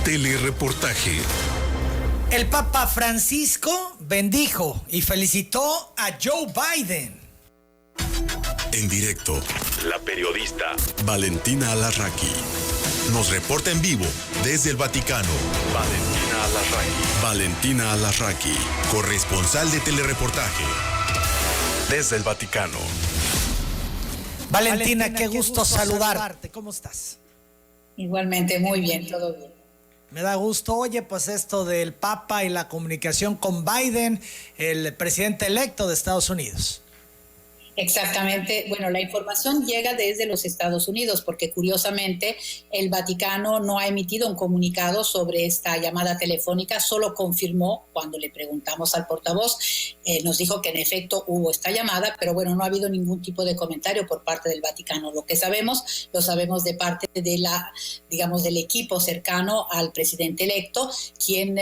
Telereportaje. El Papa Francisco bendijo y felicitó a Joe Biden. En directo, la periodista Valentina Alarraqui nos reporta en vivo desde el Vaticano. Valentina Alarraqui, corresponsal de Telereportaje desde el Vaticano. Valentina, qué gusto saludarte. ¿Cómo estás? Igualmente, muy bien, todo bien. Me da gusto. Oye, pues esto del Papa y la comunicación con Biden, el presidente electo de Estados Unidos. Exactamente. Bueno, la información llega desde los Estados Unidos porque curiosamente el Vaticano no ha emitido un comunicado sobre esta llamada telefónica, solo confirmó cuando le preguntamos al portavoz, nos dijo que en efecto hubo esta llamada, pero bueno, no ha habido ningún tipo de comentario por parte del Vaticano. Lo que sabemos, lo sabemos de parte de del equipo cercano al presidente electo, quien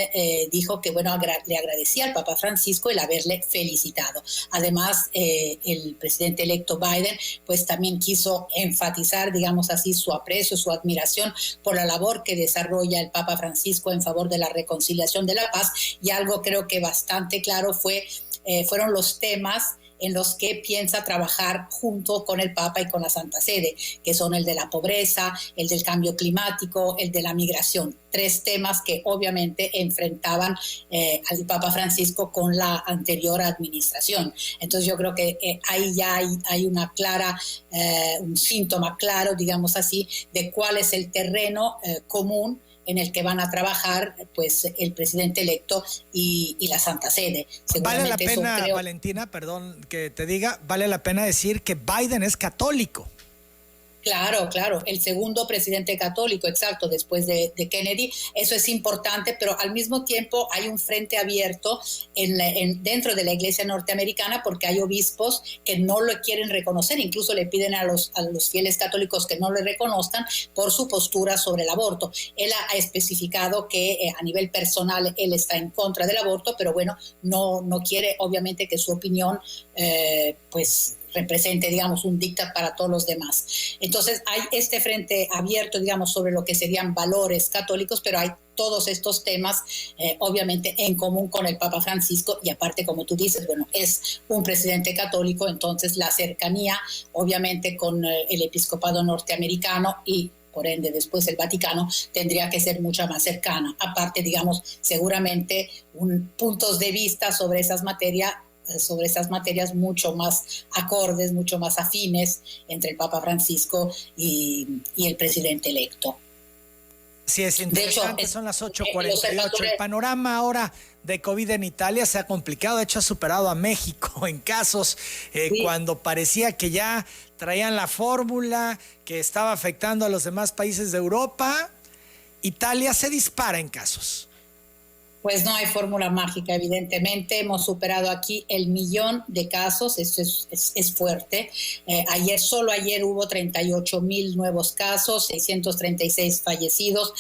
dijo que bueno, le agradecía al Papa Francisco el haberle felicitado. Además, el presidente electo Biden, pues también quiso enfatizar, digamos así, su aprecio, su admiración por la labor que desarrolla el Papa Francisco en favor de la reconciliación de la paz, y algo creo que bastante claro fueron los temas en los que piensa trabajar junto con el Papa y con la Santa Sede, que son el de la pobreza, el del cambio climático, el de la migración. 3 temas que obviamente enfrentaban al Papa Francisco con la anterior administración. Entonces yo creo que ahí ya hay una clara, un síntoma claro, digamos así, de cuál es el terreno común en el que van a trabajar pues el presidente electo y la Santa Sede. Vale la pena, Valentina, perdón que te diga, vale la pena decir que Biden es católico. Claro, el segundo presidente católico, exacto, después de Kennedy. Eso es importante, pero al mismo tiempo hay un frente abierto dentro de la Iglesia norteamericana, porque hay obispos que no lo quieren reconocer, incluso le piden a los fieles católicos que no lo reconozcan por su postura sobre el aborto. Él ha especificado que a nivel personal él está en contra del aborto, pero bueno, no quiere obviamente que su opinión pues represente, digamos, un dictat para todos los demás. Entonces hay este frente abierto, digamos, sobre lo que serían valores católicos, pero hay todos estos temas, obviamente, en común con el Papa Francisco, y aparte, como tú dices, bueno, es un presidente católico, entonces la cercanía, obviamente, con el episcopado norteamericano y por ende después el Vaticano tendría que ser mucho más cercana. Aparte, digamos, seguramente puntos de vista sobre esas materias mucho más acordes, mucho más afines entre el Papa Francisco y el presidente electo. Sí, es interesante. De hecho, son las 8:48. El panorama ahora de COVID en Italia se ha complicado. De hecho, ha superado a México en casos sí. Cuando parecía que ya traían la fórmula que estaba afectando a los demás países de Europa. Italia se dispara en casos. Pues no hay fórmula mágica, evidentemente. Hemos superado aquí el 1,000,000 de casos, eso es fuerte. Solo ayer hubo 38,000 nuevos casos, 636 fallecidos.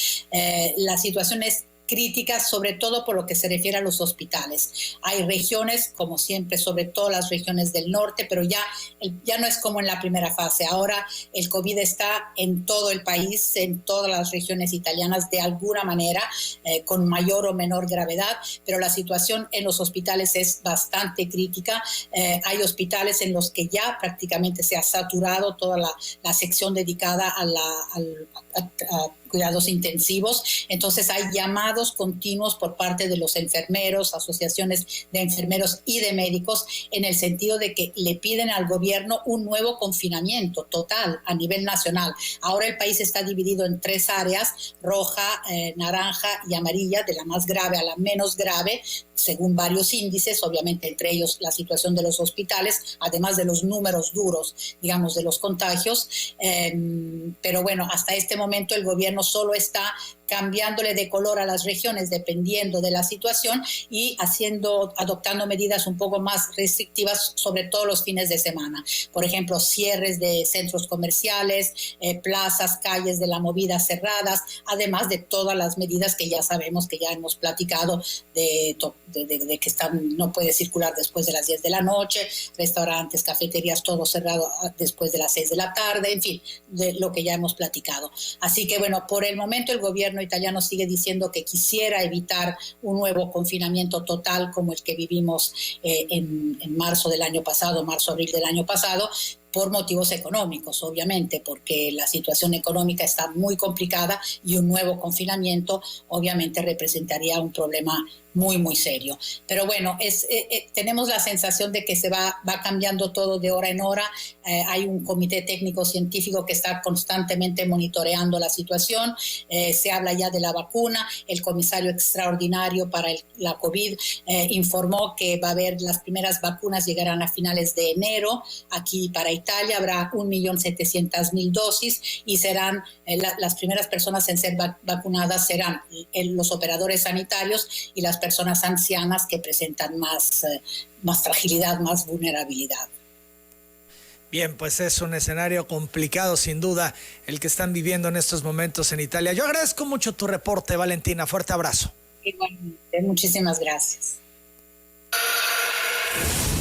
La situación es crítica, sobre todo por lo que se refiere a los hospitales. Hay regiones, como siempre, sobre todo las regiones del norte, pero ya no es como en la primera fase. Ahora el COVID está en todo el país, en todas las regiones italianas, de alguna manera, con mayor o menor gravedad, pero la situación en los hospitales es bastante crítica. Hay hospitales en los que ya prácticamente se ha saturado toda la sección dedicada a cuidados intensivos. Entonces hay llamados continuos por parte de los enfermeros, asociaciones de enfermeros y de médicos, en el sentido de que le piden al gobierno un nuevo confinamiento total a nivel nacional. Ahora el país está dividido en 3 áreas, roja, naranja y amarilla, de la más grave a la menos grave, según varios índices, obviamente entre ellos la situación de los hospitales, además de los números duros, digamos, de los contagios. Pero bueno, hasta este momento el gobierno solo está cambiándole de color a las regiones dependiendo de la situación y adoptando medidas un poco más restrictivas, sobre todo los fines de semana. Por ejemplo, cierres de centros comerciales, plazas, calles de la movida cerradas, además de todas las medidas que ya sabemos, que ya hemos platicado, de que no puede circular después de las 10 de la noche, restaurantes, cafeterías, todo cerrado después de las 6 de la tarde, en fin, de lo que ya hemos platicado. Así que bueno, por el momento el gobierno gobierno italiano sigue diciendo que quisiera evitar un nuevo confinamiento total como el que vivimos en marzo del año pasado, marzo-abril del año pasado, por motivos económicos, obviamente, porque la situación económica está muy complicada y un nuevo confinamiento obviamente representaría un problema muy, muy serio. Pero bueno, tenemos la sensación de que se va cambiando todo de hora en hora. Hay un comité técnico científico que está constantemente monitoreando la situación. Se habla ya de la vacuna. El comisario extraordinario para la COVID informó que va a haber las primeras vacunas, llegarán a finales de enero. Aquí para Italia habrá 1.700.000 dosis y serán las primeras personas en ser vacunadas serán los operadores sanitarios y las personas ancianas que presentan más fragilidad, más vulnerabilidad. Bien, pues es un escenario complicado, sin duda, el que están viviendo en estos momentos en Italia. Yo agradezco mucho tu reporte, Valentina. Fuerte abrazo. Igualmente, muchísimas gracias.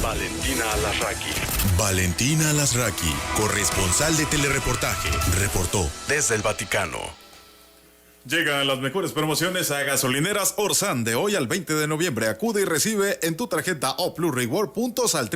Valentina Alasraqui. Valentina Alasraqui, corresponsal de Telereportaje, reportó desde el Vaticano. Llegan las mejores promociones a Gasolineras Orsan de hoy al 20 de noviembre. Acude y recibe en tu tarjeta O Plus Reward puntos al